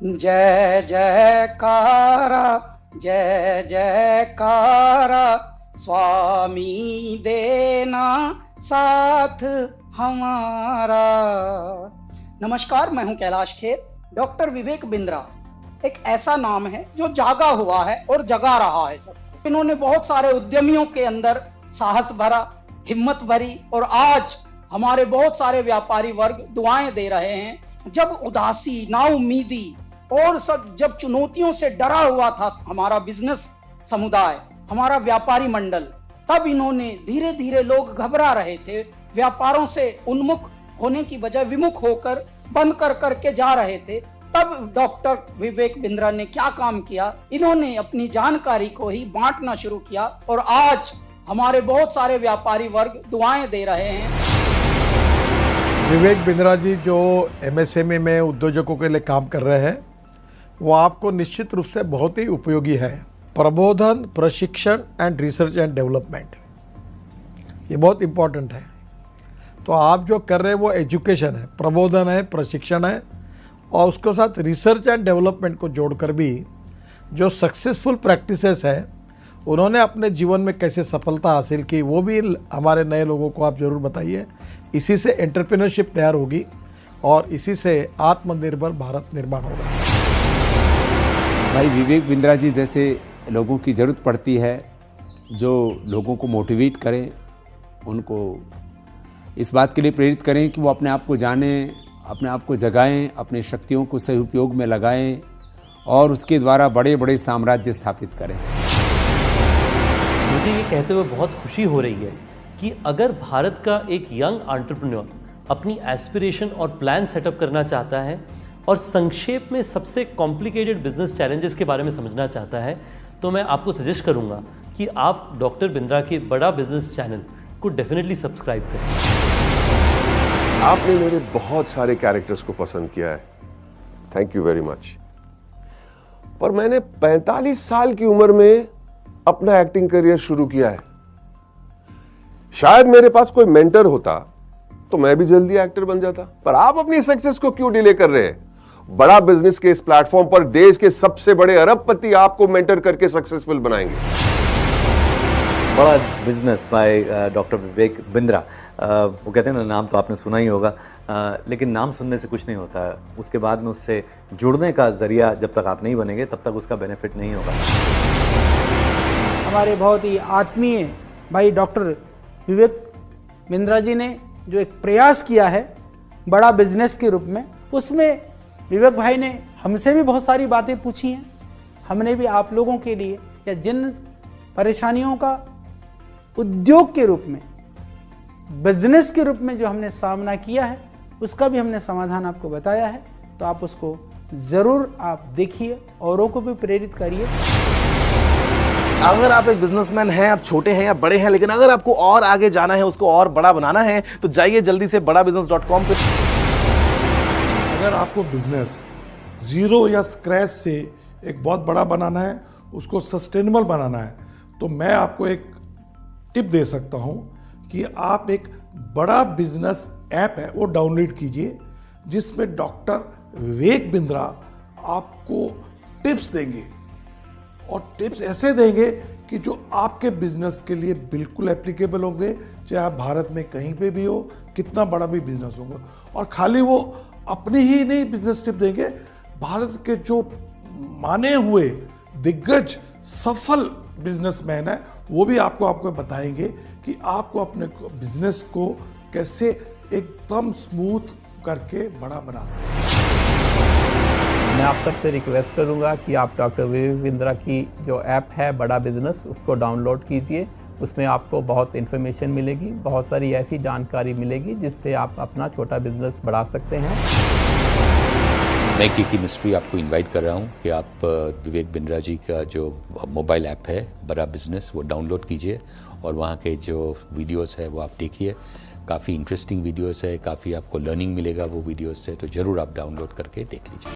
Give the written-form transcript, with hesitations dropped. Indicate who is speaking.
Speaker 1: जय जयकारा जय जयकारा स्वामी देना साथ हमारा। नमस्कार, मैं हूं कैलाश खेर। डॉक्टर विवेक बिंद्रा एक ऐसा नाम है जो जागा हुआ है और जगा रहा है सब। इन्होंने बहुत सारे उद्यमियों के अंदर साहस भरा, हिम्मत भरी और आज हमारे बहुत सारे व्यापारी वर्ग दुआएं दे रहे हैं। जब उदासी, नाउम्मीदी और सब जब चुनौतियों से डरा हुआ था हमारा बिजनेस समुदाय, हमारा व्यापारी मंडल, तब इन्होंने धीरे धीरे लोग घबरा रहे थे, व्यापारों से उन्मुख होने की बजाय विमुख होकर बंद कर करके जा रहे थे। तब डॉक्टर विवेक बिंद्रा ने क्या काम किया, इन्होंने अपनी जानकारी को ही बांटना शुरू किया और आज हमारे बहुत सारे व्यापारी वर्ग दुआएं दे रहे हैं।
Speaker 2: विवेक बिंद्रा जी जो एमएसएमई में उद्योजकों के लिए काम कर रहे हैं, वो आपको निश्चित रूप से बहुत ही उपयोगी है। प्रबोधन, प्रशिक्षण एंड रिसर्च एंड डेवलपमेंट, ये बहुत इम्पोर्टेंट है। तो आप जो कर रहे हैं वो एजुकेशन है, प्रबोधन है, प्रशिक्षण है और उसके साथ रिसर्च एंड डेवलपमेंट को जोड़कर भी जो सक्सेसफुल प्रैक्टिसेस है उन्होंने अपने जीवन में कैसे सफलता हासिल की वो भी हमारे नए लोगों को आप ज़रूर बताइए। इसी से एंटरप्रेन्योरशिप तैयार होगी और इसी से आत्मनिर्भर भारत निर्माण होगा।
Speaker 3: भाई विवेक बिंद्रा जी जैसे लोगों की ज़रूरत पड़ती है, जो लोगों को मोटिवेट करें, उनको इस बात के लिए प्रेरित करें कि वो अपने आप को जानें, अपने आप को जगाएं, अपने शक्तियों को सही उपयोग में लगाएं और उसके द्वारा बड़े बड़े साम्राज्य स्थापित करें।
Speaker 4: मुझे ये कहते हुए बहुत खुशी हो रही है कि अगर भारत का एक यंग एंटरप्रेन्योर अपनी एस्पिरेशन और प्लान सेटअप करना चाहता है और संक्षेप में सबसे कॉम्प्लिकेटेड बिजनेस चैलेंजेस के बारे में समझना चाहता है, तो मैं आपको सजेस्ट करूंगा कि आप डॉक्टर बिंद्रा के बड़ा बिजनेस चैनल को डेफिनेटली सब्सक्राइब करें।
Speaker 5: आपने मेरे बहुत सारे कैरेक्टर्स को पसंद किया है, थैंक यू वेरी मच। पर मैंने 45 साल की उम्र में अपना एक्टिंग करियर शुरू किया है। शायद मेरे पास कोई मेंटर होता तो मैं भी जल्दी एक्टर बन जाता। पर आप अपनी सक्सेस को क्यों डिले कर रहे हैं? बड़ा बिजनेस के इस प्लेटफॉर्म पर देश के सबसे बड़े अरबपति आपको मेंटर करके सक्सेसफुल बनाएंगे।
Speaker 6: बड़ा business by doctor Vivek Bindra. वो कहते हैं ना, नाम तो आपने सुना ही होगा, लेकिन नाम सुनने से कुछ नहीं होता है। उसके बाद में उससे जुड़ने का जरिया जब तक आप नहीं बनेंगे तब तक उसका बेनिफिट नहीं होगा।
Speaker 7: हमारे बहुत ही आत्मीय भाई डॉक्टर विवेक बिंद्रा जी ने जो एक प्रयास किया है बड़ा बिजनेस के रूप में, उसमें विवेक भाई ने हमसे भी बहुत सारी बातें पूछी हैं। हमने भी आप लोगों के लिए या जिन परेशानियों का उद्योग के रूप में, बिजनेस के रूप में जो हमने सामना किया है, उसका भी हमने समाधान आपको बताया है। तो आप उसको जरूर आप देखिए, औरों को भी प्रेरित करिए।
Speaker 8: अगर आप एक बिजनेसमैन हैं, आप छोटे हैं या बड़े हैं, लेकिन अगर आपको और आगे जाना है, उसको और बड़ा बनाना है, तो जाइए जल्दी से badabusiness.com पे।
Speaker 2: अगर आपको बिजनेस जीरो या स्क्रैच से एक बहुत बड़ा बनाना है, उसको सस्टेनेबल बनाना है, तो मैं आपको एक टिप दे सकता हूं कि आप एक बड़ा बिजनेस ऐप है वो डाउनलोड कीजिए, जिसमें डॉक्टर विवेक बिंद्रा आपको टिप्स देंगे और टिप्स ऐसे देंगे कि जो आपके बिजनेस के लिए बिल्कुल एप्लीकेबल होंगे, चाहे आप भारत में कहीं पे भी हो, कितना बड़ा भी बिजनेस होगा। और खाली वो अपनी ही नहीं बिजनेस टिप देंगे, भारत के जो माने हुए दिग्गज सफल बिजनेसमैन है वो भी आपको बताएंगे कि आपको अपने बिजनेस को कैसे एकदम स्मूथ करके बड़ा बना सकते।
Speaker 9: मैं आप सबसे रिक्वेस्ट करूंगा कि आप डॉक्टर विवेक बिंद्रा की जो ऐप है बड़ा बिजनेस, उसको डाउनलोड कीजिए। उसमें आपको बहुत इन्फॉर्मेशन मिलेगी, बहुत सारी ऐसी जानकारी मिलेगी जिससे आप अपना छोटा बिजनेस बढ़ा सकते हैं।
Speaker 10: मैं की मिस्ट्री आपको इनवाइट कर रहा हूं कि आप विवेक बिंद्रा जी का जो मोबाइल ऐप है बड़ा बिजनेस, वो डाउनलोड कीजिए और वहाँ के जो वीडियोस है वो आप देखिए। काफ़ी इंटरेस्टिंग वीडियोस है, काफ़ी आपको लर्निंग मिलेगा वो वीडियोस से, तो ज़रूर आप डाउनलोड करके देख लीजिए।